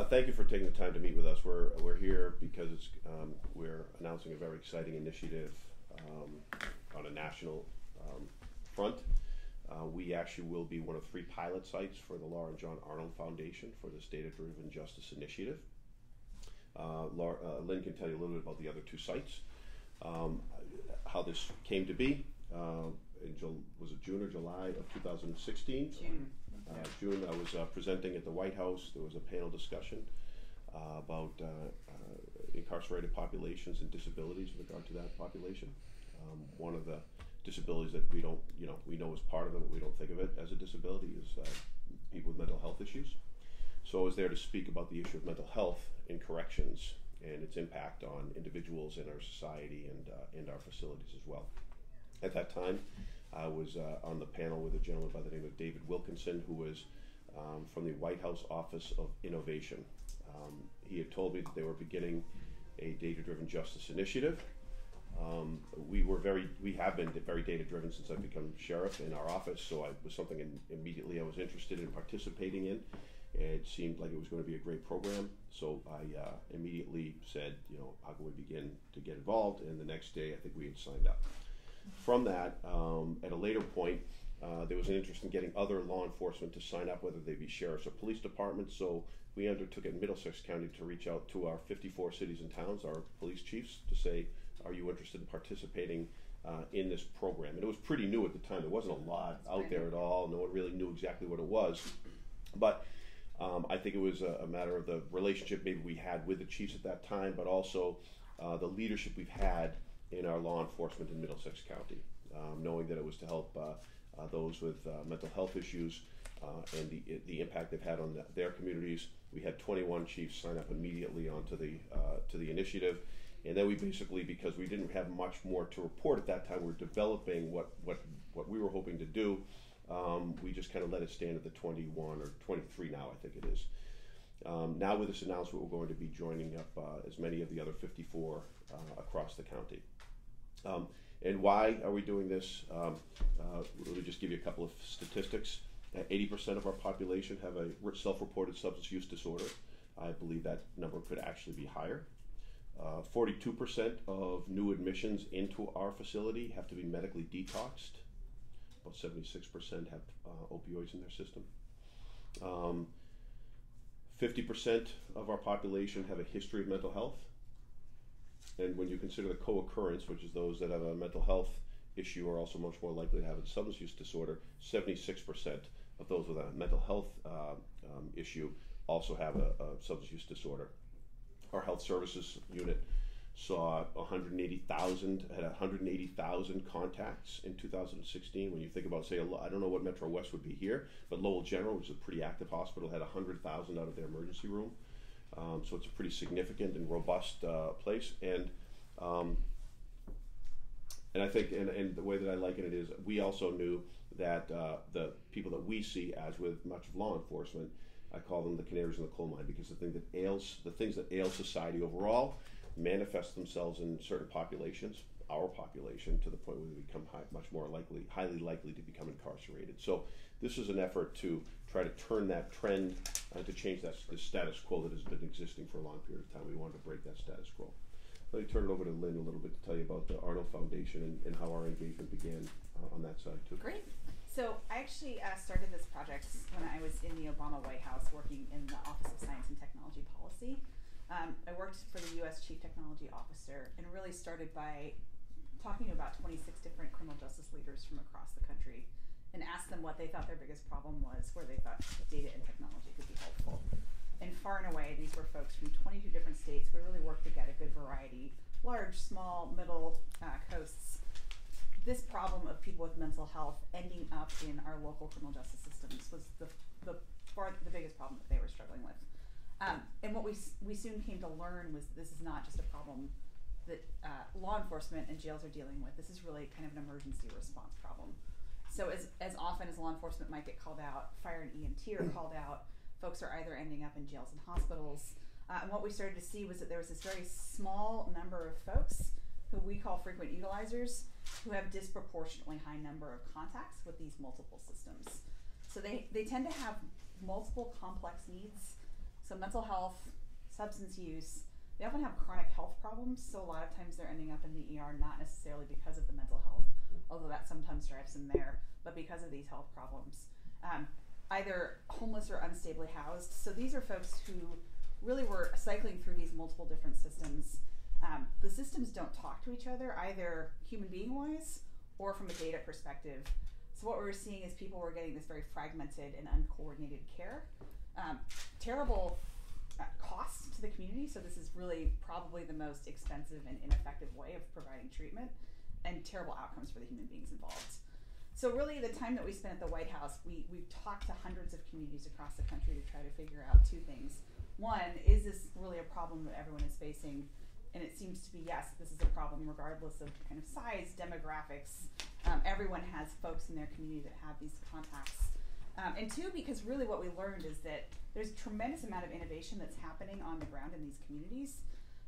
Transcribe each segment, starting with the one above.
Thank you for taking the time to meet with us. We're here because we're announcing a very exciting initiative on a national front. We actually will be one of 3 pilot sites for the Laura and John Arnold Foundation for this Data-Driven Justice Initiative. Lynn can tell you a little bit about the other 2 sites, how this came to be. Was it June or July of 2016? June, I was presenting at the White House. There was a panel discussion about incarcerated populations and disabilities with regard to that population. One of the disabilities that we don't, we know is part of it, but we don't think of it as a disability is people with mental health issues. So I was there to speak about the issue of mental health in corrections and its impact on individuals in our society and our facilities as well. At that time, I was on the panel with a gentleman by the name of David Wilkinson, who was from the White House Office of Innovation. He had told me that they were beginning a data-driven justice initiative. We have been very data-driven since I've become sheriff in our office, so it was something immediately I was interested in participating in. It seemed like it was going to be a great program, so I immediately said, how can we begin to get involved? And the next day, I think we had signed up. From that, at a later point, there was an interest in getting other law enforcement to sign up, whether they be sheriffs or police departments. So we undertook in Middlesex County to reach out to our 54 cities and towns, our police chiefs, to say, are you interested in participating in this program? And it was pretty new at the time. There wasn't a lot out there at all. No one really knew exactly what it was. But I think it was a matter of the relationship maybe we had with the chiefs at that time, but also the leadership we've had in our law enforcement in Middlesex County, knowing that it was to help those with mental health issues and the impact they've had on their communities. We had 21 chiefs sign up immediately onto the initiative, and then we basically, because we didn't have much more to report at that time, we were developing what we were hoping to do. We just kind of let it stand at the 21 or 23 now, I think it is. Now with this announcement, we're going to be joining up as many of the other 54 across the county. And why are we doing this? Let me just give you a couple of statistics. 80% of our population have a self-reported substance use disorder. I believe that number could actually be higher. 42% of new admissions into our facility have to be medically detoxed. About 76% have opioids in their system. 50% of our population have a history of mental health. And when you consider the co-occurrence, which is those that have a mental health issue are also much more likely to have a substance use disorder, 76% of those with a mental health issue also have a substance use disorder. Our health services unit saw 180,000 contacts in 2016. When you think about, say, I don't know what MetroWest would be here, but Lowell General, which is a pretty active hospital, had 100,000 out of their emergency room. So it's a pretty significant and robust place. And I think, and the way that I liken it is, we also knew that the people that we see, as with much of law enforcement, I call them the canaries in the coal mine, because the things that ail society overall manifest themselves in certain populations, our population, to the point where they become highly likely to become incarcerated. So this is an effort to try to turn that trend and to change the status quo that has been existing for a long period of time. We wanted to break that status quo. Let me turn it over to Lynn a little bit to tell you about the Arnold Foundation and how our engagement began on that side too. Great. So I actually started this project when I was in the Obama White House working in the Office of Science and Technology Policy. I worked for the U.S. Chief Technology Officer and really started by talking to about 26 different criminal justice leaders from across the country and asked them what they thought their biggest problem was, where they thought data and technology could be helpful. And far and away, these were folks from 22 different states. We really worked to get a good variety, large, small, middle coasts. This problem of people with mental health ending up in our local criminal justice systems was the biggest problem that they were struggling with. And what we soon came to learn was this is not just a problem that law enforcement and jails are dealing with. This is really kind of an emergency response problem. So as often as law enforcement might get called out, fire and EMT are called out, folks are either ending up in jails and hospitals. And what we started to see was that there was this very small number of folks who we call frequent utilizers who have disproportionately high number of contacts with these multiple systems. So they tend to have multiple complex needs. So mental health, substance use, they often have chronic health problems, so a lot of times they're ending up in the ER not necessarily because of the mental health, although that sometimes drives them there, but because of these health problems. Either homeless or unstably housed. So these are folks who really were cycling through these multiple different systems. The systems don't talk to each other, either human being-wise or from a data perspective. So what we were seeing is people were getting this very fragmented and uncoordinated care. Terrible cost to the community, so this is really probably the most expensive and ineffective way of providing treatment, and terrible outcomes for the human beings involved. So really the time that we spent at the White House, we've talked to hundreds of communities across the country to try to figure out two things. One, is this really a problem that everyone is facing? And it seems to be yes, this is a problem regardless of kind of size, demographics. Everyone has folks in their community that have these contacts. And two, because really what we learned is that there's a tremendous amount of innovation that's happening on the ground in these communities.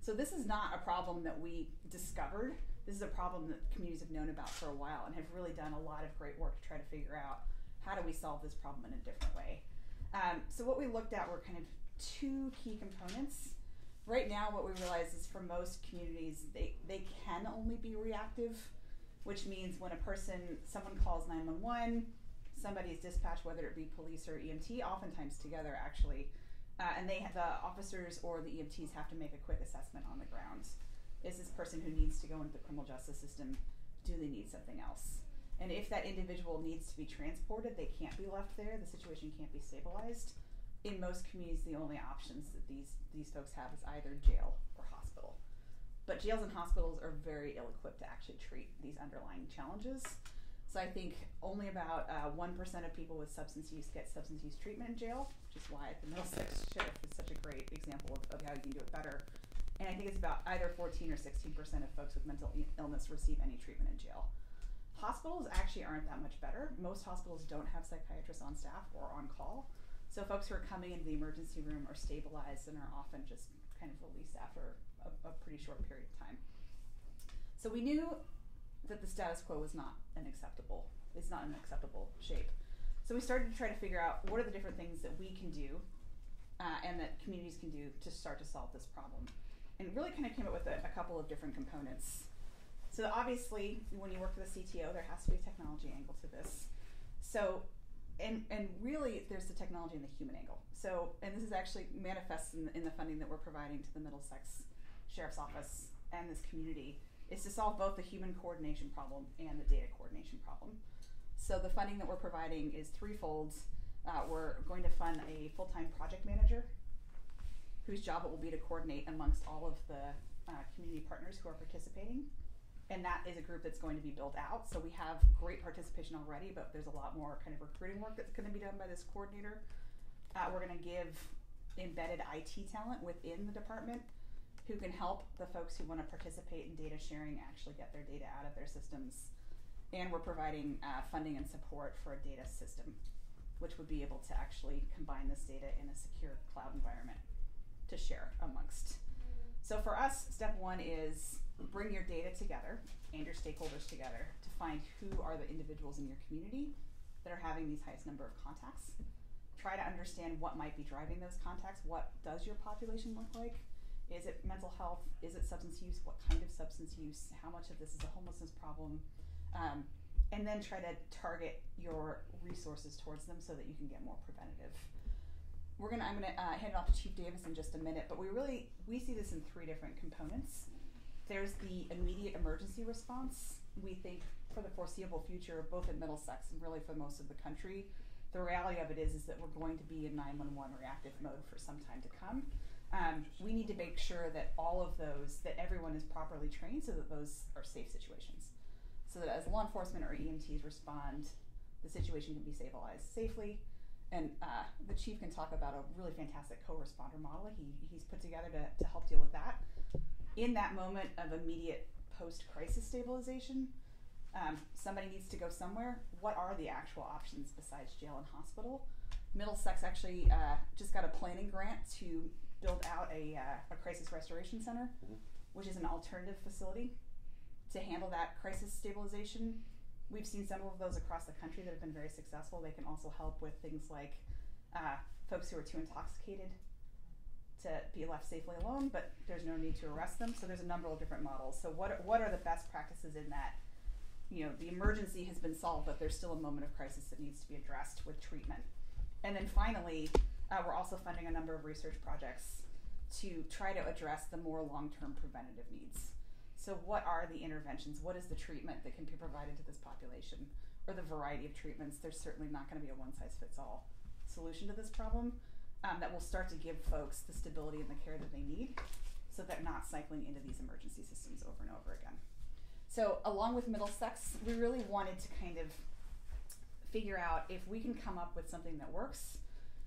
So this is not a problem that we discovered. This is a problem that communities have known about for a while and have really done a lot of great work to try to figure out how do we solve this problem in a different way. So what we looked at were kind of two key components. Right now what we realize is for most communities, they can only be reactive, which means when someone calls 911, somebody is dispatched, whether it be police or EMT, oftentimes together actually, and the officers or the EMTs have to make a quick assessment on the ground. Is this person who needs to go into the criminal justice system, do they need something else? And if that individual needs to be transported, they can't be left there, the situation can't be stabilized. In most communities, the only options that these folks have is either jail or hospital. But jails and hospitals are very ill-equipped to actually treat these underlying challenges. So I think only about 1% of people with substance use get substance use treatment in jail, which is why the Middlesex Sheriff is such a great example of how you can do it better. And I think it's about either 14 or 16% of folks with mental illness receive any treatment in jail. Hospitals actually aren't that much better. Most hospitals don't have psychiatrists on staff or on call. So folks who are coming into the emergency room are stabilized and are often just kind of released after a pretty short period of time. So we knew that the status quo was not an acceptable shape. So we started to try to figure out what are the different things that we can do and that communities can do to start to solve this problem. And really kind of came up with a couple of different components. So obviously, when you work for the CTO, there has to be a technology angle to this. So, and really, there's the technology and the human angle. So, and this is actually manifests in the funding that we're providing to the Middlesex Sheriff's Office and this community, is to solve both the human coordination problem and the data coordination problem. So the funding that we're providing is threefold. We're going to fund a full-time project manager whose job it will be to coordinate amongst all of the community partners who are participating. And that is a group that's going to be built out. So we have great participation already, but there's a lot more kind of recruiting work that's going to be done by this coordinator. We're going to give embedded IT talent within the department who can help the folks who want to participate in data sharing actually get their data out of their systems. And we're providing funding and support for a data system, which would be able to actually combine this data in a secure cloud environment to share amongst. So for us, step one is bring your data together and your stakeholders together to find who are the individuals in your community that are having these highest number of contacts. Try to understand what might be driving those contacts. What does your population look like? Is it mental health? Is it substance use? What kind of substance use? How much of this is a homelessness problem? And then try to target your resources towards them so that you can get more preventative. I'm gonna hand it off to Chief Davis in just a minute, but we see this in three different components. There's the immediate emergency response. We think for the foreseeable future, both in Middlesex and really for most of the country, the reality of it is that we're going to be in 911 reactive mode for some time to come. We need to make sure that that everyone is properly trained so that those are safe situations. So that as law enforcement or EMTs respond, the situation can be stabilized safely. And the chief can talk about a really fantastic co-responder model he's put together to help deal with that. In that moment of immediate post-crisis stabilization, somebody needs to go somewhere. What are the actual options besides jail and hospital? Middlesex actually just got a planning grant to build out a crisis restoration center, which is an alternative facility to handle that crisis stabilization. We've seen several of those across the country that have been very successful. They can also help with things like folks who are too intoxicated to be left safely alone, but there's no need to arrest them. So there's a number of different models. So what are the best practices in that? You know, the emergency has been solved, but there's still a moment of crisis that needs to be addressed with treatment. And then finally, we're also funding a number of research projects to try to address the more long-term preventative needs. So what are the interventions? What is the treatment that can be provided to this population? Or the variety of treatments? There's certainly not going to be a one-size-fits-all solution to this problem that will start to give folks the stability and the care that they need so they're not cycling into these emergency systems over and over again. So along with Middlesex, we really wanted to kind of figure out if we can come up with something that works,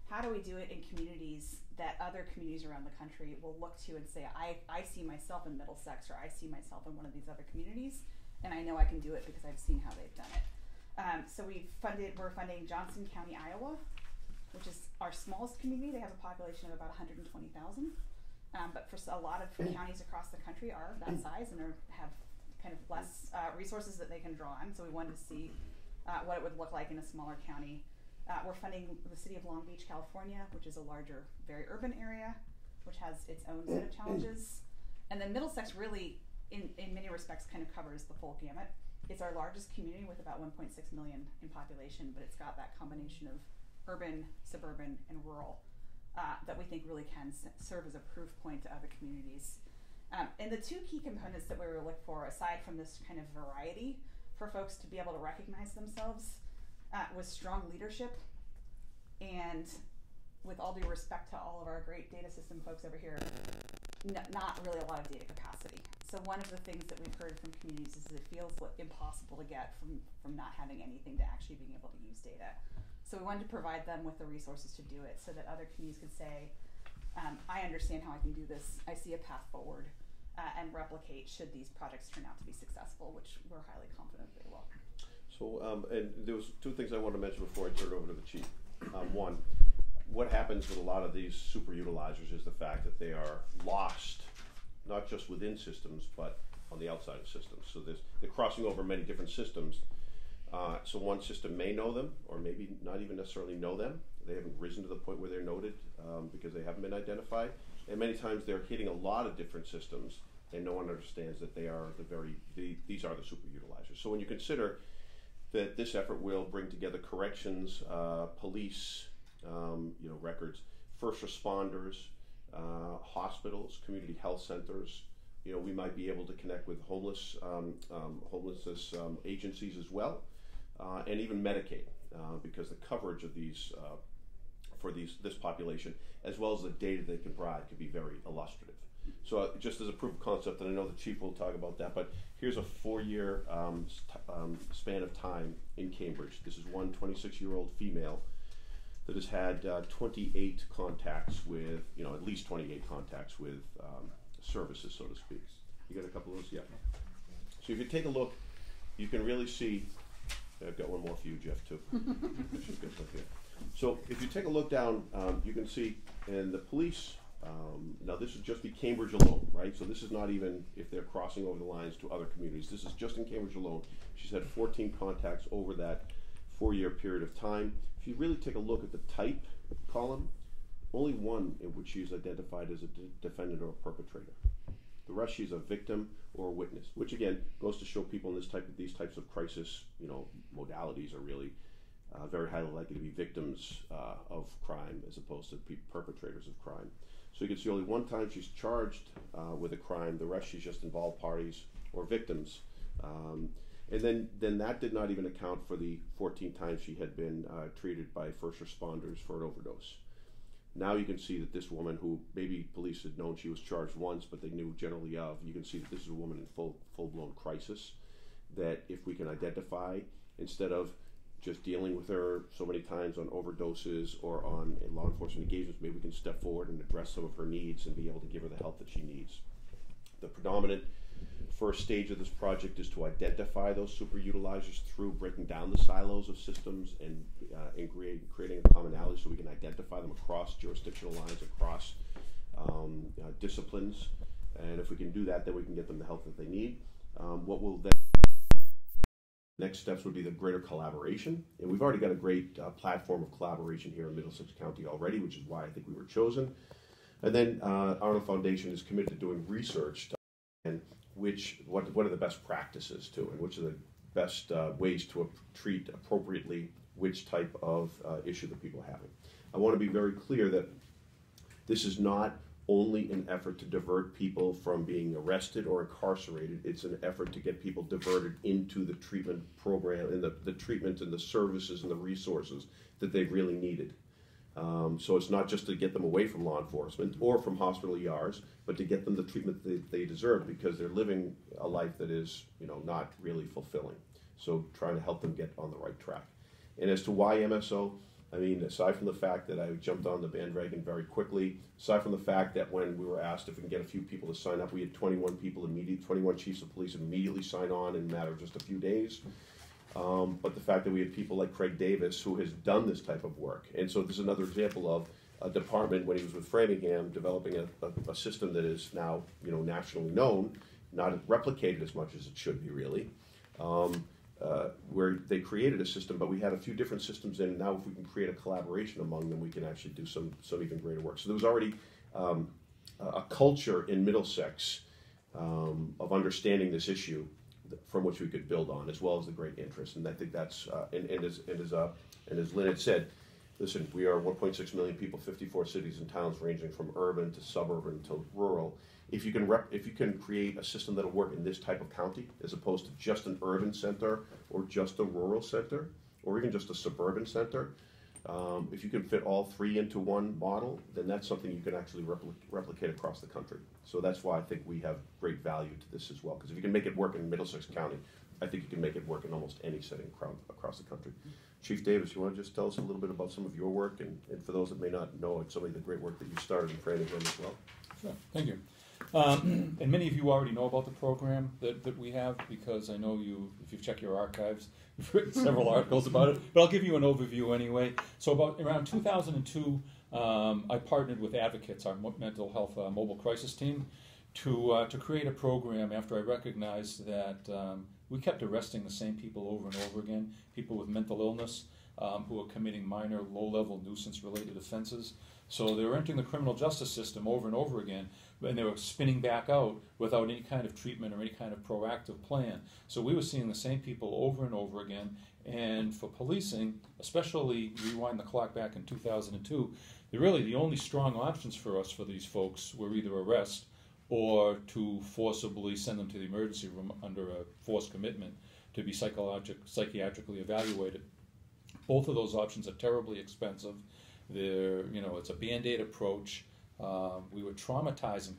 how do we do it in communities that other communities around the country will look to and say, I see myself in Middlesex, or I see myself in one of these other communities, and I know I can do it because I've seen how they've done it. So we're funding Johnson County, Iowa, which is our smallest community. They have a population of about 120,000. But for a lot of counties across the country are that size and have kind of less resources that they can draw on. So we wanted to see what it would look like in a smaller county. We're funding the city of Long Beach, California, which is a larger, very urban area, which has its own set of challenges. And then Middlesex really, in many respects, kind of covers the full gamut. It's our largest community with about 1.6 million in population, but it's got that combination of urban, suburban, and rural that we think really can serve as a proof point to other communities. And the two key components that we were looking for, aside from this kind of variety for folks to be able to recognize themselves, was strong leadership, and with all due respect to all of our great data system folks over here, not really a lot of data capacity. So one of the things that we've heard from communities is it feels impossible to get from not having anything to actually being able to use data. So we wanted to provide them with the resources to do it so that other communities could say, I understand how I can do this, I see a path forward, and replicate should these projects turn out to be successful, which we're highly confident they will. So, and there was two things I wanted to mention before I turn it over to the chief. One, what happens with a lot of these super utilizers is the fact that they are lost, not just within systems, but on the outside of systems. So they're crossing over many different systems. So one system may know them, or maybe not even necessarily know them. They haven't risen to the point where they're noted because they haven't been identified. And many times they're hitting a lot of different systems, and no one understands that they are these are the super utilizers. So when you consider that this effort will bring together corrections, police, records, first responders, hospitals, community health centers. We might be able to connect with homelessness agencies as well, and even Medicaid, because the coverage of these for this population, as well as the data they can provide, can be very illustrative. So just as a proof of concept, and I know the chief will talk about that, but here's a 4-year span of time in Cambridge. This is one 26-year-old female that has had 28 contacts with, at least 28 contacts with services, so to speak. You got a couple of those? Yeah. So if you take a look, you can really see, I've got one more for you, Jeff, too. So if you take a look down, you can see, and the police, now this would just be Cambridge alone, right? So this is not even if they're crossing over the lines to other communities. This is just in Cambridge alone. She's had 14 contacts over that 4-year period of time. If you really take a look at the type column, only one in which she's identified as a defendant or a perpetrator. The rest, she's a victim or a witness, which again goes to show people in these types of crisis, modalities are really very highly likely to be victims of crime as opposed to perpetrators of crime. So you can see only one time she's charged with a crime. The rest, she's just involved parties or victims. And then that did not even account for the 14 times she had been treated by first responders for an overdose. Now you can see that this woman, who maybe police had known she was charged once, but they knew generally of, you can see that this is a woman in full-blown crisis, that if we can identify, instead of just dealing with her so many times on overdoses or on law enforcement engagements, maybe we can step forward and address some of her needs and be able to give her the help that she needs. The predominant first stage of this project is to identify those super utilizers through breaking down the silos of systems and creating a commonality so we can identify them across jurisdictional lines, across disciplines. And if we can do that, then we can get them the help that they need. What will then next steps would be the greater collaboration. And we've already got a great platform of collaboration here in Middlesex County already, which is why I think we were chosen. And then Arnold Foundation is committed to doing research to understand what are the best practices to, and which are the best ways to treat appropriately which type of issue that people are having. I want to be very clear that this is not only an effort to divert people from being arrested or incarcerated. It's an effort to get people diverted into the treatment program and the treatment and the services and the resources that they've really needed. So it's not just to get them away from law enforcement or from hospital ERs, but to get them the treatment that they deserve, because they're living a life that is, not really fulfilling. So trying to help them get on the right track. And as to why MSO, I mean, aside from the fact that I jumped on the bandwagon very quickly, aside from the fact that when we were asked if we can get a few people to sign up, we had 21 chiefs of police immediately sign on in a matter of just a few days. But the fact that we had people like Craig Davis, who has done this type of work. And so this is another example of a department, when he was with Framingham, developing a system that is now, nationally known, not replicated as much as it should be, really. Where they created a system, but we had a few different systems in, and now if we can create a collaboration among them, we can actually do some even greater work. So there was already a culture in Middlesex of understanding this issue from which we could build on, as well as the great interest. And I think that's, and as Lynn had said, listen, we are 1.6 million people, 54 cities and towns ranging from urban to suburban to rural. If you can create a system that'll work in this type of county, as opposed to just an urban center or just a rural center, or even just a suburban center, if you can fit all three into one model, then that's something you can actually replicate across the country. So that's why I think we have great value to this as well. Because if you can make it work in Middlesex County, I think you can make it work in almost any setting across the country. Chief Davis, you want to just tell us a little bit about some of your work, and for those that may not know, some of the great work that you started in Framingham as well? Sure, thank you. And many of you already know about the program that we have, because I know if you've checked your archives, you've written several articles about it, but I'll give you an overview anyway. So around 2002, I partnered with Advocates, our mental health mobile crisis team, to create a program after I recognized that we kept arresting the same people over and over again, people with mental illness who are committing minor, low-level nuisance-related offenses. So they were entering the criminal justice system over and over again, and they were spinning back out without any kind of treatment or any kind of proactive plan. So we were seeing the same people over and over again. And for policing, especially rewind the clock back in 2002, the only strong options for us for these folks were either arrest or to forcibly send them to the emergency room under a forced commitment to be psychiatrically evaluated. Both of those options are terribly expensive. It's a Band-Aid approach. We were traumatizing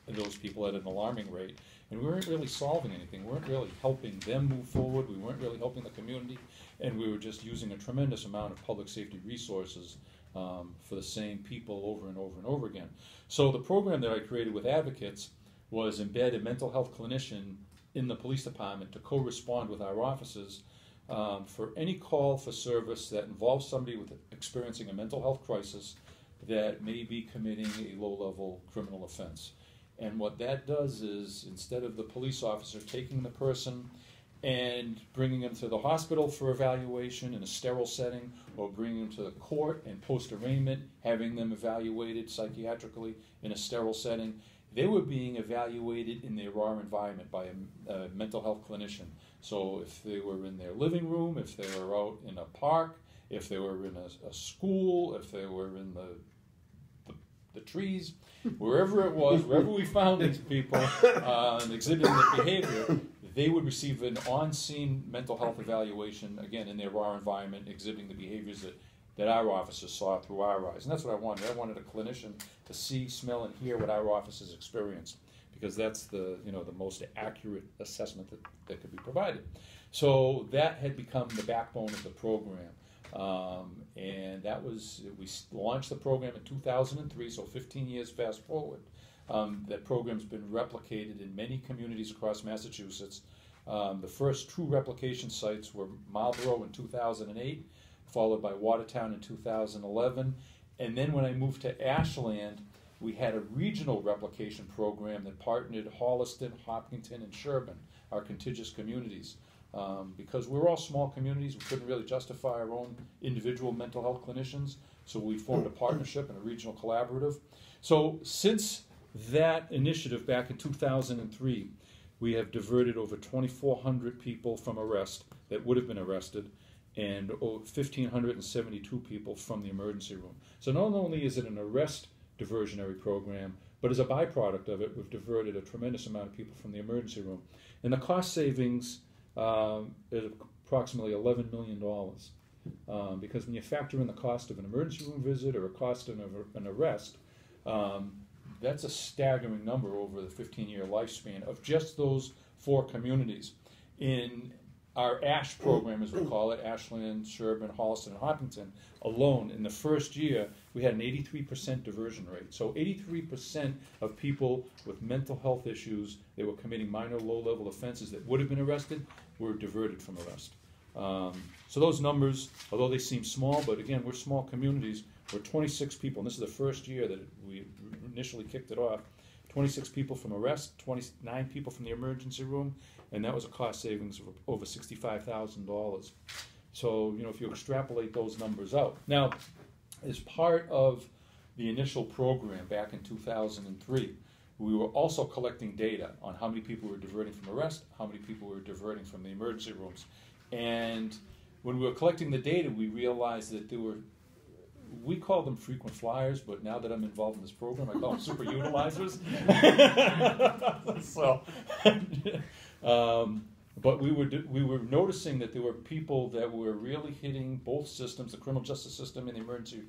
those people at an alarming rate, and we weren't really solving anything. We weren't really helping them move forward. We weren't really helping the community, and we were just using a tremendous amount of public safety resources for the same people over and over and over again. So the program that I created with Advocates was embed a mental health clinician in the police department to co-respond with our offices for any call for service that involves somebody experiencing a mental health crisis that may be committing a low-level criminal offense. And what that does is, instead of the police officer taking the person and bringing them to the hospital for evaluation in a sterile setting, or bringing them to the court and post-arraignment, having them evaluated psychiatrically in a sterile setting, they were being evaluated in their raw environment by a mental health clinician. So if they were in their living room, if they were out in a park, if they were in a school, if they were in the trees, wherever it was, wherever we found these people exhibiting the behavior, they would receive an on-scene mental health evaluation, again, in their raw environment, exhibiting the behaviors that our officers saw through our eyes. And that's what I wanted. I wanted a clinician to see, smell, and hear what our officers experienced, because that's the most accurate assessment that could be provided. So that had become the backbone of the program. And we launched the program in 2003, so 15 years fast forward. That program's been replicated in many communities across Massachusetts. The first true replication sites were Marlborough in 2008, followed by Watertown in 2011. And then when I moved to Ashland, we had a regional replication program that partnered Holliston, Hopkinton, and Sherburne, our contiguous communities. because we're all small communities. We couldn't really justify our own individual mental health clinicians, so we formed a partnership and a regional collaborative. So since that initiative back in 2003, we have diverted over 2,400 people from arrest that would have been arrested, and 1,572 people from the emergency room. So not only is it an arrest diversionary program, but as a byproduct of it, we've diverted a tremendous amount of people from the emergency room. And the cost savings is approximately $11 million. Because when you factor in the cost of an emergency room visit or a cost of an arrest, that's a staggering number over the 15-year lifespan of just those 4 communities. In our ASH program, as we call it, Ashland, Sherburne, Holliston, and Hopkinton, alone, in the first year, we had an 83% diversion rate. So 83% of people with mental health issues that were committing minor low-level offenses that would have been arrested were diverted from arrest. So those numbers, although they seem small, but again, we're small communities, we're 26 people, and this is the first year that we initially kicked it off. 26 people from arrest, 29 people from the emergency room, and that was a cost savings of over $65,000. So, if you extrapolate those numbers out. Now, as part of the initial program back in 2003, we were also collecting data on how many people were diverting from arrest, how many people were diverting from the emergency rooms. And when we were collecting the data, we realized that we call them frequent flyers, but now that I'm involved in this program, I call them super utilizers. But we were noticing that there were people that were really hitting both systems, the criminal justice system and the emergency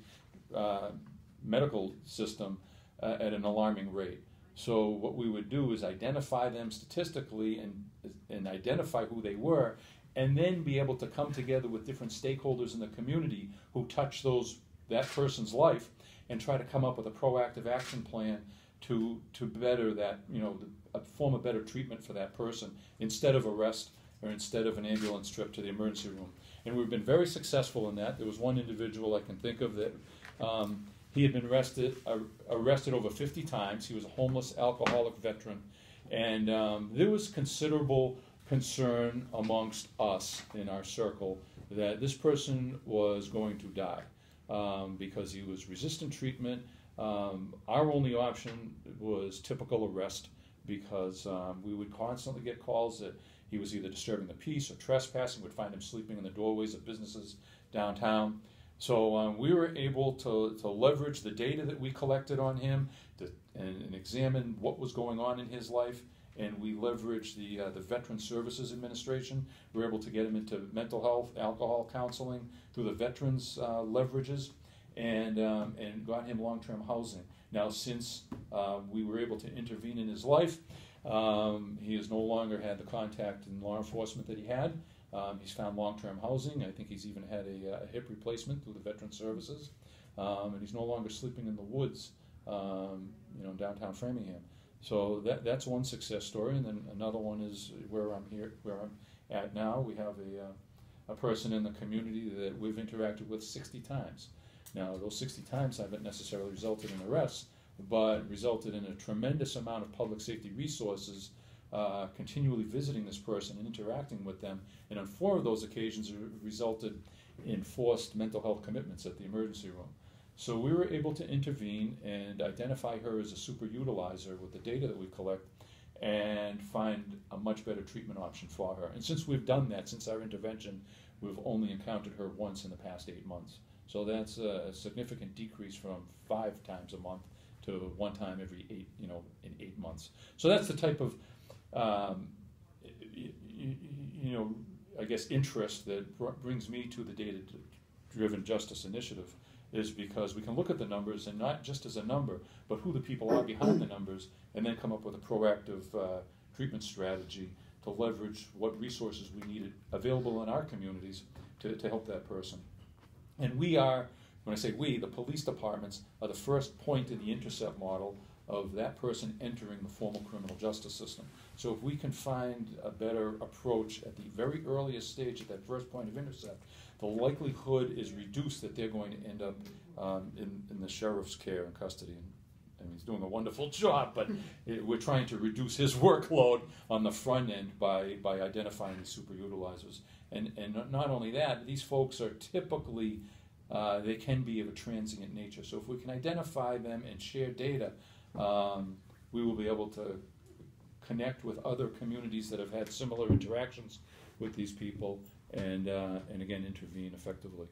medical system, at an alarming rate. So what we would do is identify them statistically and identify who they were, and then be able to come together with different stakeholders in the community who touch that person's life and try to come up with a proactive action plan to better that, form a better treatment for that person instead of arrest or instead of an ambulance trip to the emergency room. And we've been very successful in that. There was one individual I can think of that he had been arrested over 50 times. He was a homeless alcoholic veteran, and there was considerable concern amongst us in our circle that this person was going to die because he was resistant treatment. Our only option was typical arrest because we would constantly get calls that he was either disturbing the peace or trespassing. We'd find him sleeping in the doorways of businesses downtown. So we were able to leverage the data that we collected on him and examine what was going on in his life. And we leveraged the Veteran Services Administration. We were able to get him into mental health, alcohol counseling through the veterans leverages, and got him long-term housing. Now, since we were able to intervene in his life, he has no longer had the contact in law enforcement that he had. He's found long-term housing. I think he's even had a hip replacement through the Veteran Services, and he's no longer sleeping in the woods, downtown Framingham. So that's one success story, and then another one is where I'm at now. We have a person in the community that we've interacted with 60 times. Now, those 60 times haven't necessarily resulted in arrests, but resulted in a tremendous amount of public safety resources continually visiting this person and interacting with them. And on 4 of those occasions, it resulted in forced mental health commitments at the emergency room. So we were able to intervene and identify her as a super utilizer with the data that we collect and find a much better treatment option for her. And since we've done that, since our intervention, we've only encountered her once in the past 8 months. So that's a significant decrease from 5 times a month to 1 time every 8, in 8 months. So that's the type of, I guess, interest that brings me to the data-driven justice initiative, is because we can look at the numbers, and not just as a number, but who the people are behind the numbers, and then come up with a proactive treatment strategy to leverage what resources we needed available in our communities to help that person. And we are, when I say we, the police departments are the first point in the intercept model of that person entering the formal criminal justice system. So if we can find a better approach at the very earliest stage at that first point of intercept, the likelihood is reduced that they're going to end up in the sheriff's care and custody I mean, he's doing a wonderful job, but we're trying to reduce his workload on the front end by identifying the super utilizers. And not only that, these folks are typically, they can be of a transient nature. So if we can identify them and share data, we will be able to connect with other communities that have had similar interactions with these people and again, intervene effectively.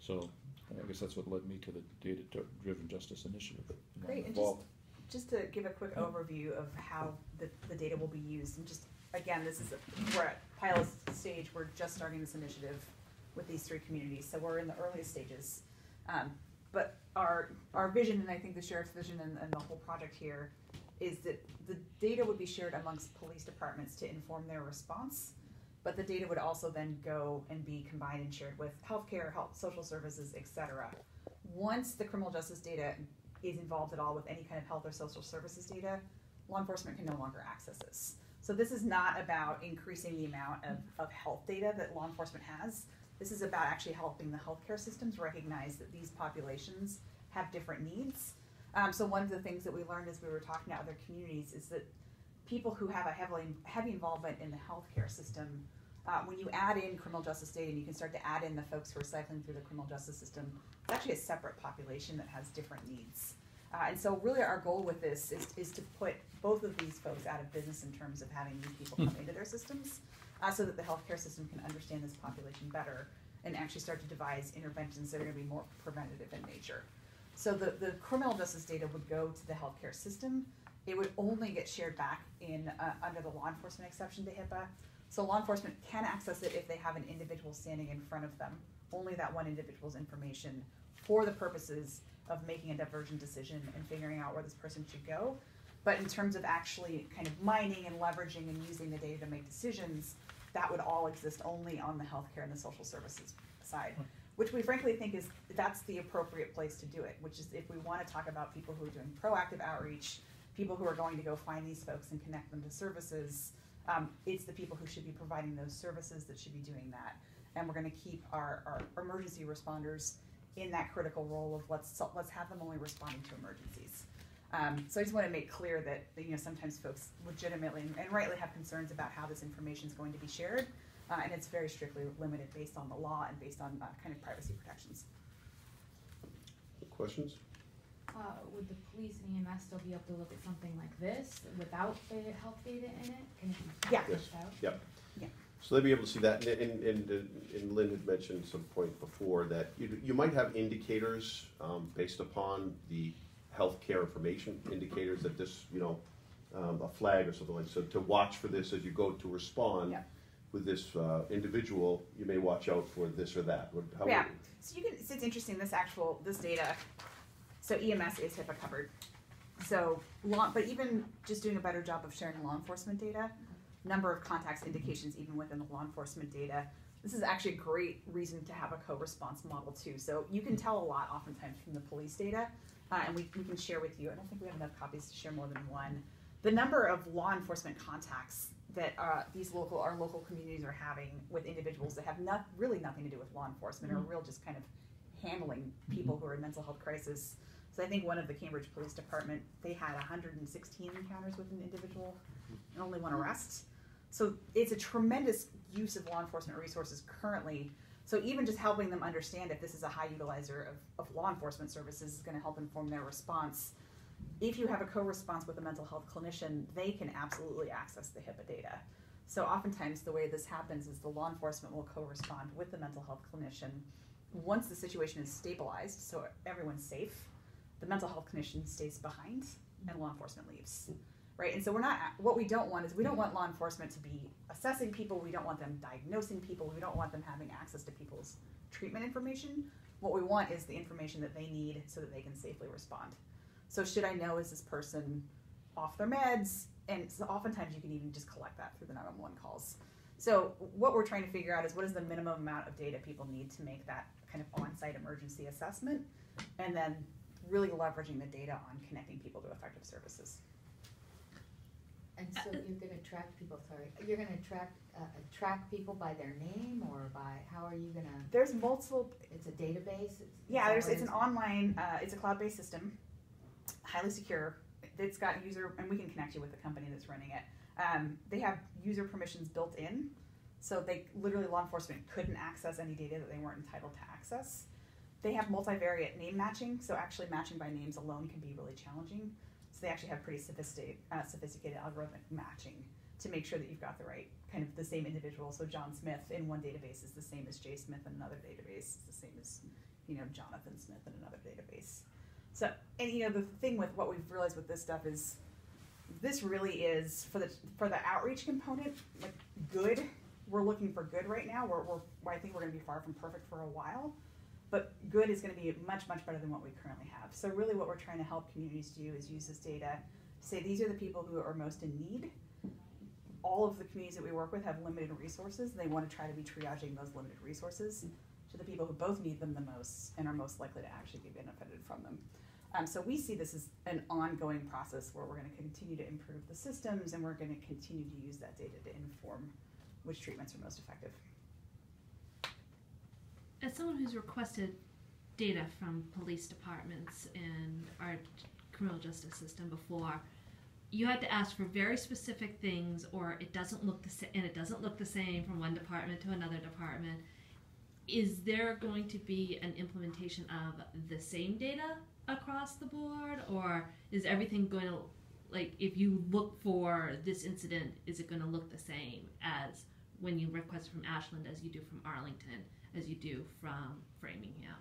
So I guess that's what led me to the Data-Driven Justice Initiative. Great, and just to give a quick overview of how the data will be used, and just, again, we're at pilot stage, we're just starting this initiative with these 3 communities, so we're in the earliest stages. But our vision, and I think the sheriff's vision and the whole project here, is that the data would be shared amongst police departments to inform their response, but the data would also then go and be combined and shared with healthcare, health, social services, etc. Once the criminal justice data is involved at all with any kind of health or social services data, law enforcement can no longer access this. So this is not about increasing the amount of health data that law enforcement has. This is about actually helping the healthcare systems recognize that these populations have different needs. So one of the things that we learned as we were talking to other communities is that people who have a heavy involvement in the healthcare system, when you add in criminal justice data and you can start to add in the folks who are cycling through the criminal justice system, it's actually a separate population that has different needs. And so really our goal with this is to put both of these folks out of business in terms of having these people come into their systems so that the healthcare system can understand this population better and actually start to devise interventions that are going to be more preventative in nature. So the criminal justice data would go to the healthcare system. It would only get shared back in under the law enforcement exception to HIPAA. So law enforcement can access it if they have an individual standing in front of them, only that one individual's information, for the purposes of making a diversion decision and figuring out where this person should go. But in terms of actually kind of mining and leveraging and using the data to make decisions, that would all exist only on the healthcare and the social services side, which we frankly think that's the appropriate place to do it, which is if we want to talk about people who are doing proactive outreach, people who are going to go find these folks and connect them to services, it's the people who should be providing those services that should be doing that. And we're going to keep our emergency responders in that critical role of let's have them only responding to emergencies. So I just want to make clear that sometimes folks legitimately and rightly have concerns about how this information is going to be shared, and it's very strictly limited based on the law and based on kind of privacy protections. Questions? Would the police and EMS still be able to look at something like this without the health data in it? Can it be pushed out? Yeah. So they'll be able to see that, and Lynn had mentioned some point before that you might have indicators based upon the healthcare information, indicators that this, a flag or something like that. So to watch for this as you go to respond with this individual, you may watch out for this or that. So it's interesting, this data, so EMS is HIPAA covered. So, but even just doing a better job of sharing law enforcement data, number of contacts indications even within the law enforcement data, this is actually a great reason to have a co-response model too. So you can tell a lot oftentimes from the police data, and we can share with you. I don't think we have enough copies to share more than one. The number of law enforcement contacts that our local communities are having with individuals that have really nothing to do with law enforcement, or real just kind of handling people who are in mental health crisis. So I think one of the Cambridge Police Department, they had 116 encounters with an individual and only one arrest. So it's a tremendous use of law enforcement resources currently. So even just helping them understand if this is a high utilizer of law enforcement services is going to help inform their response. If you have a co-response with a mental health clinician, they can absolutely access the HIPAA data. So oftentimes the way this happens is the law enforcement will co-respond with the mental health clinician. Once the situation is stabilized, so everyone's safe, the mental health clinician stays behind and law enforcement leaves. Right, and so what we don't want is we don't want law enforcement to be assessing people, we don't want them diagnosing people, we don't want them having access to people's treatment information. What we want is the information that they need so that they can safely respond. So should I know, is this person off their meds? And so oftentimes you can even just collect that through the 911 calls. So what we're trying to figure out is what is the minimum amount of data people need to make that kind of on-site emergency assessment, and then really leveraging the data on connecting people to effective services. And so you're going to track people, you're going to track people by their name, or by, how are you going to? There's multiple. It's a database? It's an online, it's a cloud-based system. highly secure. It's got user, and we can connect you with the company that's running it. They have user permissions built in, so they literally, law enforcement couldn't access any data that they weren't entitled to access. They have multivariate name matching, so actually matching by names alone can be really challenging. So they actually have pretty sophisticated algorithmic matching to make sure that you've got the right kind of the same individual. So John Smith in one database is the same as Jay Smith in another database. It's the same as, Jonathan Smith in another database. So, and the thing with what we've realized with this stuff is this really is for the outreach component, like good. We're looking for good right now. I think we're going to be far from perfect for a while, but good is going to be much, much better than what we currently have. So really what we're trying to help communities do is use this data, say these are the people who are most in need. All of the communities that we work with have limited resources. They want to try to be triaging those limited resources to the people who both need them the most and are most likely to actually be benefited from them. So we see this as an ongoing process where we're going to continue to improve the systems, and we're going to continue to use that data to inform which treatments are most effective. As someone who's requested data from police departments and our criminal justice system before, you had to ask for very specific things, or it doesn't look the same, and it doesn't look the same from one department to another department. Is there going to be an implementation of the same data across the board, or is everything going to, like, if you look for this incident, is it going to look the same as when you request from Ashland, as you do from Arlington, as you do from Framingham?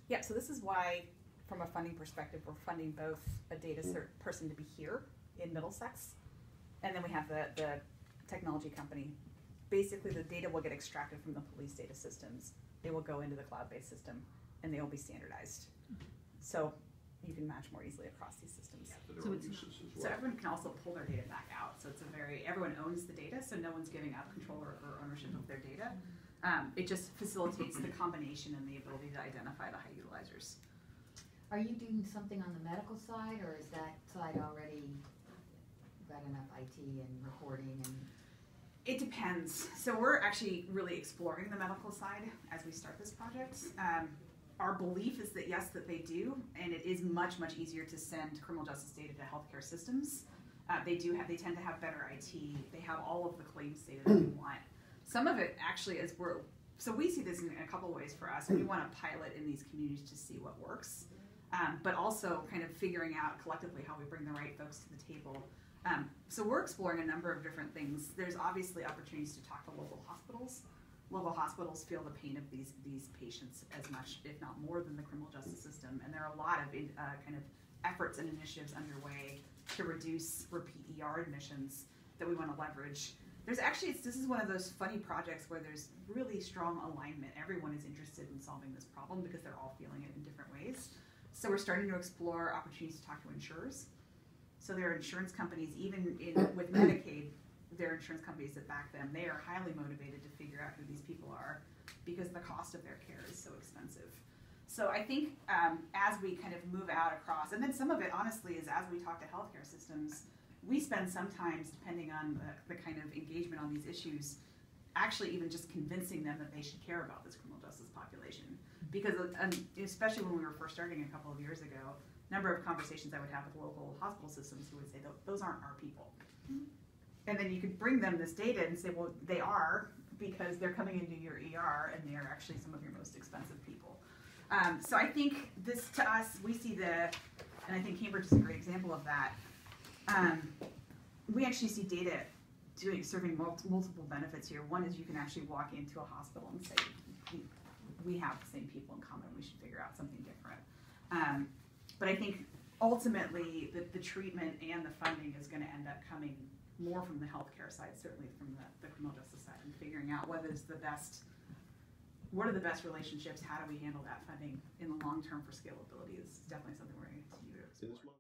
Yeah, so this is why, from a funding perspective, we're funding both a data person to be here in Middlesex, and then we have the technology company. Basically, the data will get extracted from the police data systems. They will go into the cloud-based system, and they will be standardized. So you can match more easily across these systems. So everyone can also pull their data back out. So it's everyone owns the data, so no one's giving up control or ownership of their data. It just facilitates the combination and the ability to identify the high utilizers. Are you doing something on the medical side, or is that side already got enough IT and reporting and? It depends. So we're actually really exploring the medical side as we start this project. Our belief is that yes, that they do, and it is much, much easier to send criminal justice data to healthcare systems. They tend to have better IT. They have all of the claims data that we want. Some of it actually is so we see this in a couple of ways for us. We want to pilot in these communities to see what works, but also kind of figuring out collectively how we bring the right folks to the table. So we're exploring a number of different things. There's obviously opportunities to talk to local hospitals. Local hospitals feel the pain of these patients as much, if not more, than the criminal justice system. And there are a lot of kind of efforts and initiatives underway to reduce repeat ER admissions that we want to leverage. There's actually, this is one of those funny projects where there's really strong alignment. Everyone is interested in solving this problem because they're all feeling it in different ways. So we're starting to explore opportunities to talk to insurers. So there are insurance companies, even with Medicaid, there are insurance companies that back them. They are highly motivated to figure out who these people are because the cost of their care is so expensive. So I think as we kind of move out across, and then some of it honestly is as we talk to healthcare systems, we spend sometimes, depending on the kind of engagement on these issues, actually even just convincing them that they should care about this criminal justice population. Because especially when we were first starting a couple of years ago, number of conversations I would have with local hospital systems who would say, those aren't our people. And then you could bring them this data and say, well, they are, because they're coming into your ER and they're actually some of your most expensive people. So I think this, to us, we see and I think Cambridge is a great example of that. We actually see data serving multiple benefits here. One is you can actually walk into a hospital and say, we have the same people in common, we should figure out something different. But I think ultimately the treatment and the funding is going to end up coming more from the healthcare side, certainly from the criminal justice side, and figuring out what are the best relationships, how do we handle that funding in the long term for scalability is definitely something we're going to continue to explore.